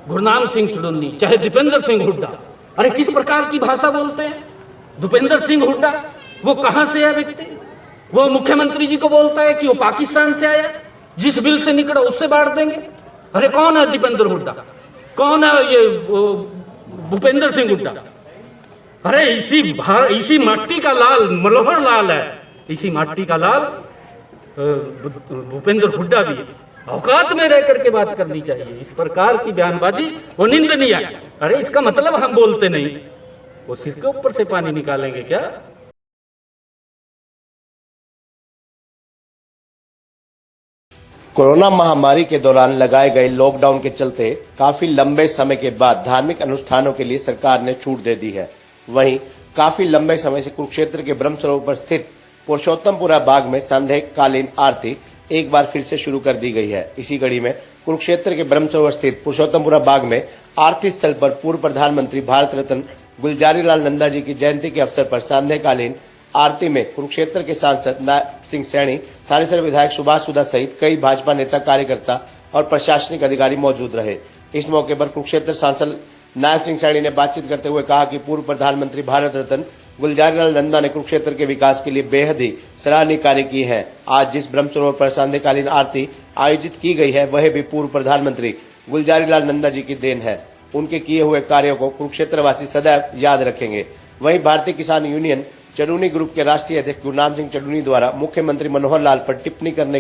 गुरनाम सिंह चुड़न्नी, चाहे दीपेंद्र सिंह हुड्डा, अरे किस प्रकार की भाषा बोलते हैं। दीपेंद्र सिंह हुड्डा वो कहां से है व्यक्ति? वो मुख्यमंत्री जी को बोलता है कि वो पाकिस्तान से आया, जिस बिल से निकला उससे बांट देंगे। अरे कौन है दीपेंद्र हुड्डा? कौन है ये भूपेंद्र सिंह हुड्डा? अरे इसी माटी का लाल मनोहर लाल है, इसी माटी का लाल भूपेंद्र हुड्डा भी है। औकात में रह करके बात करनी चाहिए। इस प्रकार की बयानबाजी वो निंदनीय है। अरे इसका मतलब हम बोलते नहीं, वो सिर के ऊपर से पानी निकालेंगे क्या? कोरोना महामारी के दौरान लगाए गए लॉकडाउन के चलते काफी लंबे समय के बाद धार्मिक अनुष्ठानों के लिए सरकार ने छूट दे दी है। वहीं काफी लंबे समय से कुरुक्षेत्र के ब्रह्म सरोवर पर स्थित पुरुषोत्तमपुरा बाग में संध्याकालीन आरती एक बार फिर से शुरू कर दी गई है। इसी कड़ी में कुरुक्षेत्र के ब्रह्म सरोवर स्थित पुरुषोत्तमपुरा बाग में आरती स्थल पर पूर्व प्रधानमंत्री भारत रत्न गुलजारी लाल नंदा जी की जयंती के अवसर पर संध्याकालीन आरती में कुरुक्षेत्र के सांसद नायब सिंह सैनी, थानेसर विधायक सुभाष सुधा सहित कई भाजपा नेता, कार्यकर्ता और प्रशासनिक अधिकारी मौजूद रहे। इस मौके पर कुरुक्षेत्र सांसद नायब सिंह सैनी ने बातचीत करते हुए कहा कि पूर्व प्रधानमंत्री भारत रत्न गुलजारी लाल नंदा ने कुरुक्षेत्र के विकास के लिए बेहद ही सराहनीय कार्य किए हैं। आज जिस ब्रह्म सरोवर पर संध्याकालीन आरती आयोजित की गई है वह भी पूर्व प्रधानमंत्री गुलजारी लाल नंदा जी की देन है। उनके किए हुए कार्यों को कुरुक्षेत्रवासी सदैव याद रखेंगे। वहीं भारतीय किसान यूनियन चडूनी ग्रुप के राष्ट्रीय अध्यक्ष गुरनाम सिंह चडूनी द्वारा मुख्यमंत्री मनोहर लाल पर टिप्पणी करने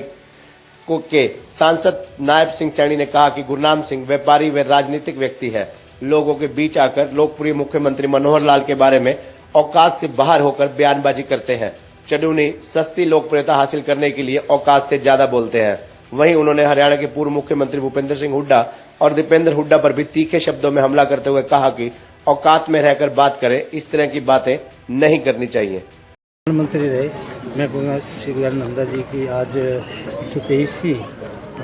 को के सांसद नायब सिंह सैनी ने कहा कि गुरनाम सिंह व्यापारी व राजनीतिक व्यक्ति है। लोगों के बीच आकर लोकप्रिय मुख्यमंत्री मनोहर लाल के बारे में औकात से बाहर होकर बयानबाजी करते हैं। चडूनी सस्ती लोकप्रियता हासिल करने के लिए औकात से ज्यादा बोलते हैं। वहीं उन्होंने हरियाणा के पूर्व मुख्यमंत्री भूपेंद्र सिंह हुड्डा और दीपेंद्र हुड्डा पर भी तीखे शब्दों में हमला करते हुए कहा कि औकात में रहकर बात करें, इस तरह की बातें नहीं करनी चाहिए। प्रधानमंत्री रहे, मैं कहूँगा श्री गुलजारी नंदा जी की आज 123वीं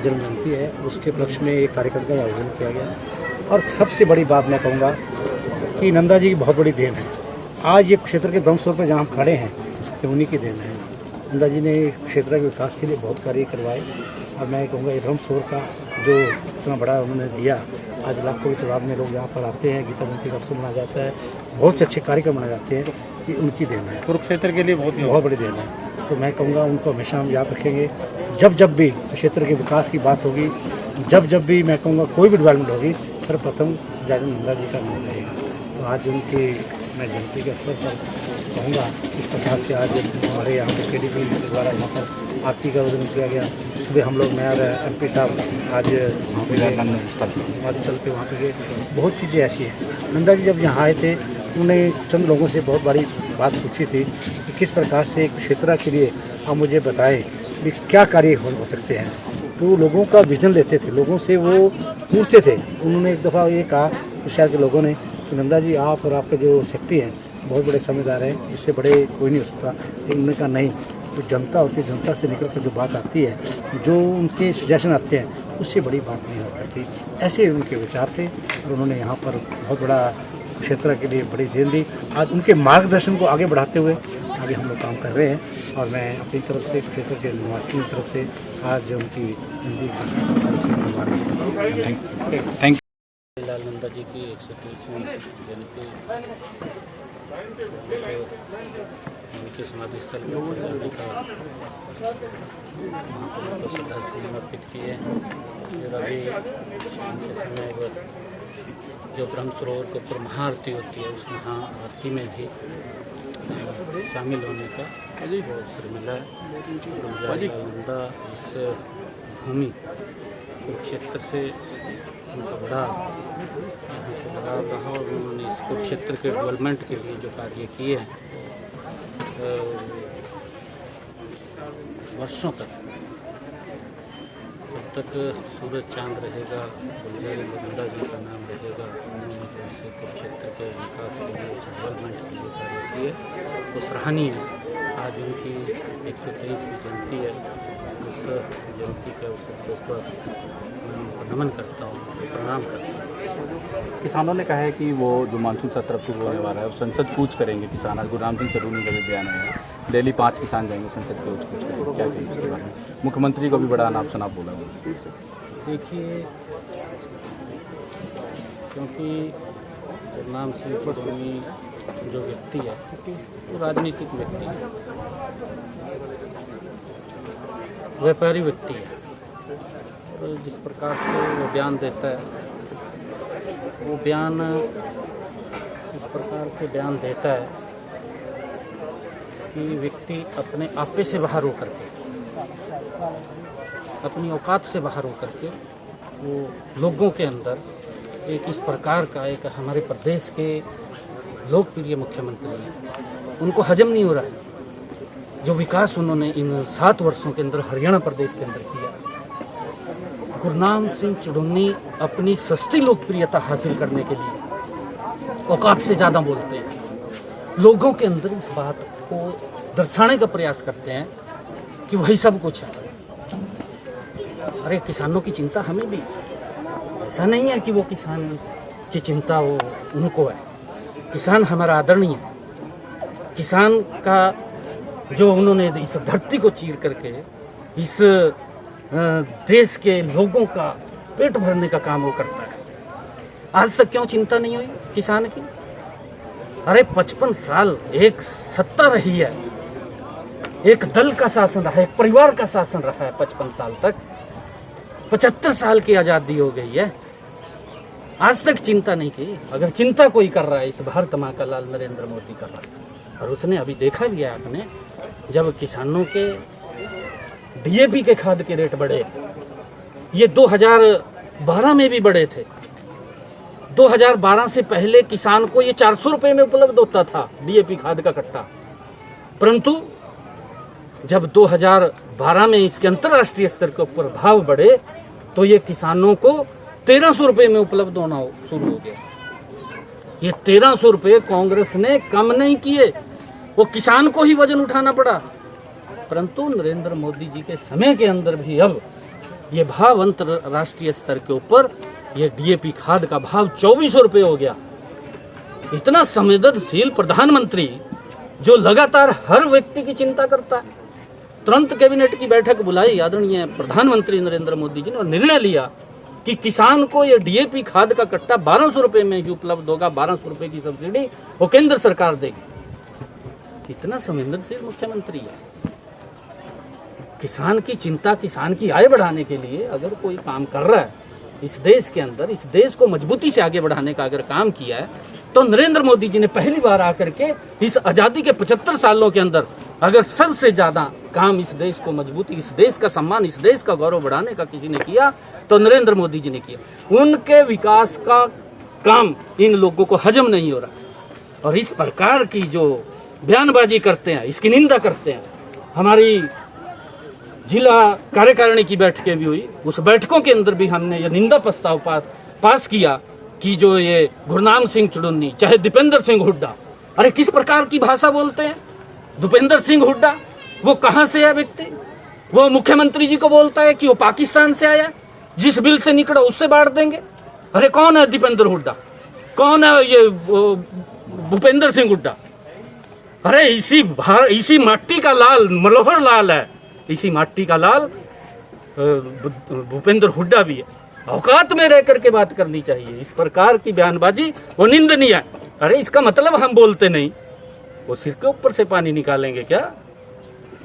जन्म जयंती है, उसके पक्ष में एक कार्यक्रम का आयोजन किया गया। और सबसे बड़ी बात मैं कहूँगा कि नंदा जी की बहुत बड़ी देन है। आज ये क्षेत्र के ब्रह्म सरोवर पर जहाँ हम खड़े हैं तो उन्हीं की देन है। नंदा जी ने क्षेत्र के विकास के लिए बहुत कार्य करवाए और मैं कहूँगा ये ब्रह्म सरोवर का जो इतना बड़ा उन्होंने दिया, आज लाखों की तादाद में लोग यहाँ पर आते हैं, गीता जयंती का अवसर मनाया जाता है, बहुत से अच्छे कार्यक्रम मनाए जाते हैं, कि उनकी देन है। कुरुक्षेत्र के लिए बहुत बड़ी देन है। तो मैं कहूँगा उनको हमेशा हम याद रखेंगे। जब भी क्षेत्र के विकास की बात होगी, जब भी मैं कहूँगा कोई भी डेवलपमेंट होगी, सर्वप्रथम गुलजारी नंदा जी का नाम रहेगा। तो आज उनकी मैं जयंती के अवसर पर कहूँगा इस प्रकार से आज हमारे यहाँ पे KDP के द्वारा यहाँ पर आरती का आयोजन किया गया। सुबह हम लोग मेयर MP साहब आज वहाँ पे समाधि स्थल पे वहाँ पे गए। बहुत चीज़ें ऐसी हैं। नंदा जी जब यहाँ आए थे उन्होंने चंद लोगों से बहुत बड़ी बात पूछी थी कि किस प्रकार से क्षेत्र के लिए आप मुझे बताएं कि क्या कार्य हो सकते हैं। तो लोगों का विजन लेते थे, लोगों से वो पूछते थे। उन्होंने एक दफ़ा ये कहा शहर के लोगों ने कि नंदा जी आप और आपके जो सेक्रेटरी हैं बहुत बड़े समझदार हैं, इससे बड़े कोई नहीं हो सकता। लेकिन उन्होंने कहा नहीं, जो जनता होती है, जनता से निकल कर जो बात आती है, जो उनके सजेशन आते हैं, उससे बड़ी बात नहीं हो करती। ऐसे उनके विचार थे और उन्होंने यहाँ पर बहुत बड़ा क्षेत्र के लिए बड़ी देन दी। आज उनके मार्गदर्शन को आगे बढ़ाते हुए आगे हम लोग काम कर रहे हैं और मैं अपनी तरफ से क्षेत्र के निवासियों की तरफ से आज उनकी जिंदगी थैंक यू। लाल नंदा जी की 123वीं जयंती उनके समाधि स्थल पर जाने का वहाँ पर श्रद्धांजलि समर्पित किए। फिर अभी समय पर जो ब्रह्म सरोवर के ऊपर महाआरती होती है, उस महाआरती में भी शामिल होने का बहुत अवसर मिला है। गुलजारी लाल नंदा इस भूमि कुरुक्षेत्र से उनका बड़ा यहाँ से लगाव रहा और उन्होंने इस कुरुक्षेत्र के डेवलपमेंट के लिए जो कार्य किए हैं वर्षों तक, जब तक सूरज चांद रहेगा गुलजारी नंदा जी का नाम रहेगा। उन्होंने जैसे कुरुक्षेत्र के विकास के लिए, डेवलपमेंट के लिए कार्य किए, वो सराहनीय है। आज उनकी 123वीं जयंती है। उस जयंती के अवसर पर मैं उनको नमन करता हूँ, प्रणाम करता हूँ। किसानों ने कहा है कि वो जो मानसून सत्र शुरू होने वाला है वो संसद कूच करेंगे किसान। आज गुरनाम सिंह चडूनी का भी बयान है, डेली 5 किसान जाएंगे संसद कूच करेंगे। क्या कहेंगे इसके बारे में? मुख्यमंत्री को भी बड़ा अनाप शनाप बोला। देखिए, क्योंकि गुरनाम सिंह चुड़ूनी जो व्यक्ति है वो राजनीतिक व्यक्ति है, व्यापारी व्यक्ति है। और जिस प्रकार से वो बयान देता है, वो बयान इस प्रकार के बयान देता है कि व्यक्ति अपने आपे से बाहर होकर के, अपनी औकात से बाहर होकर के वो लोगों के अंदर एक इस प्रकार का एक हमारे प्रदेश के लोकप्रिय मुख्यमंत्री हैं, उनको हजम नहीं हो रहा है जो विकास उन्होंने इन 7 वर्षों के अंदर हरियाणा प्रदेश के अंदर किया। गुरनाम सिंह चुड़ूनी अपनी सस्ती लोकप्रियता हासिल करने के लिए औकात से ज़्यादा बोलते हैं, लोगों के अंदर इस बात को दर्शाने का प्रयास करते हैं कि वही सब कुछ है। अरे किसानों की चिंता हमें भी, ऐसा नहीं है कि वो किसान की चिंता वो उनको है। किसान हमारा आदरणीय है। किसान का जो उन्होंने इस धरती को चीर करके इस देश के लोगों का पेट भरने का काम वो करता है। आज तक क्यों चिंता नहीं हुई किसान की? अरे 55 साल एक सत्ता रही है, एक दल का शासन रहा है, एक परिवार का शासन रहा है 55 साल तक। 75 साल की आज़ादी हो गई है, आज तक चिंता नहीं की। अगर चिंता कोई कर रहा है, इस भारत माँ का लाल नरेंद्र मोदी कर रहा है। और उसने अभी देखा भी है आपने, जब किसानों के डीएपी के खाद के रेट बढ़े, ये 2012 में भी बढ़े थे। 2012 से पहले किसान को ये 400 रुपए में उपलब्ध होता था डीएपी खाद का कट्टा, परंतु जब 2012 में इसके अंतर्राष्ट्रीय स्तर के ऊपर भाव बढ़े तो ये किसानों को 1300 रुपए में उपलब्ध होना शुरू हो गया। ये 1300 रुपए कांग्रेस ने कम नहीं किए, वो किसान को ही वजन उठाना पड़ा। परंतु नरेंद्र मोदी जी के समय के अंदर भी अब ये भाव अंतर्राष्ट्रीय स्तर के ऊपर ये डीएपी खाद का भाव 2400 रुपए हो गया। इतना संवेदनशील प्रधानमंत्री जो लगातार हर व्यक्ति की चिंता करता है, तुरंत कैबिनेट की बैठक बुलाई आदरणीय प्रधानमंत्री नरेंद्र मोदी जी ने और निर्णय लिया कि किसान को ये डीएपी खाद का कट्टा 1200 रुपए में ही उपलब्ध होगा। 1200 रुपए की सब्सिडी वो केंद्र सरकार देगी। कितना संवेदनशील मुख्यमंत्री है। किसान की चिंता, किसान की आय बढ़ाने के लिए अगर कोई काम कर रहा है इस देश के अंदर, इस देश को मजबूती से आगे बढ़ाने का अगर काम किया है, तो नरेंद्र मोदी जी ने पहली बार आकर के इस आजादी के 75 सालों के अंदर अगर सबसे ज्यादा काम इस देश को मजबूती, इस देश का सम्मान, इस देश का गौरव बढ़ाने का किसी ने किया तो नरेंद्र मोदी जी ने किया। उनके विकास का काम इन लोगों को हजम नहीं हो रहा और इस प्रकार की जो बयानबाजी करते हैं, इसकी निंदा करते हैं। हमारी जिला कार्यकारिणी की बैठकें भी हुई, उस बैठकों के अंदर भी हमने ये निंदा प्रस्ताव पास किया कि जो ये गुरनाम सिंह चुड़ूनी, चाहे दीपेंद्र सिंह हुड्डा, अरे किस प्रकार की भाषा बोलते हैं। दीपेंद्र सिंह हुड्डा वो कहां से है व्यक्ति? वो मुख्यमंत्री जी को बोलता है कि वो पाकिस्तान से आया, जिस बिल से निकला उससे बांट देंगे। अरे कौन है दीपेंद्र हुड्डा? कौन है ये भूपेंद्र सिंह हुड्डा? अरे इसी माटी का लाल मनोहर लाल है, इसी माटी का लाल भूपेंद्र हुड्डा भी है। औकात में रह करके बात करनी चाहिए। इस प्रकार की बयानबाजी वो निंदनीय है। अरे इसका मतलब हम बोलते नहीं, वो सिर के ऊपर से पानी निकालेंगे क्या?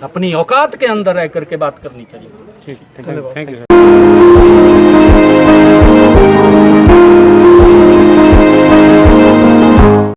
अपनी औकात के अंदर रह करके बात करनी चाहिए। ठीक, थैंक यू।